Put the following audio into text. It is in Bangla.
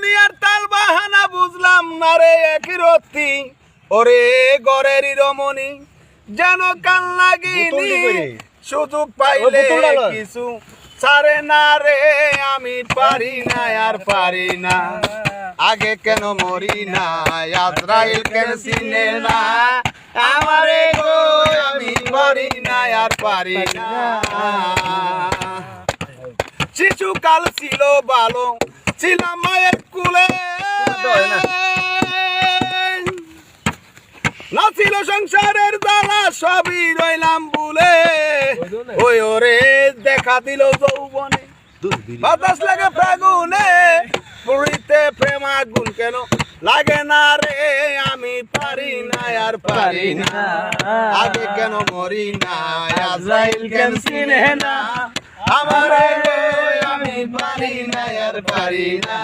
দুনিয়ার তাল বাহানা বুঝলাম না রে একই রত্তি ওরে গরেরই রমণী যেন কাল লাগিনি সুযোগ পাইলে কিছু ছাড়ে না রে আমি পারি না আর পারি না আগে কেন মরি না আজরাইল কেন চিনে না আমারে গো আমি পারি না আর পারি না শিশুকাল ছিল ভালো ছিলাম মায়ের কুলে না ছিল সংসারের জ্বালা সবই রইলাম বলে ওই ওরে দেখা দিল যৌবনে বাতাস লাগে ফাগুনে পুরীতে প্রেম আগুন কেন লাগে না রে আমি পারি না আর পারি না আগে কেন মরি না আজরাইল কেন চিনে না আমারে আমি পারি না আর পারি না।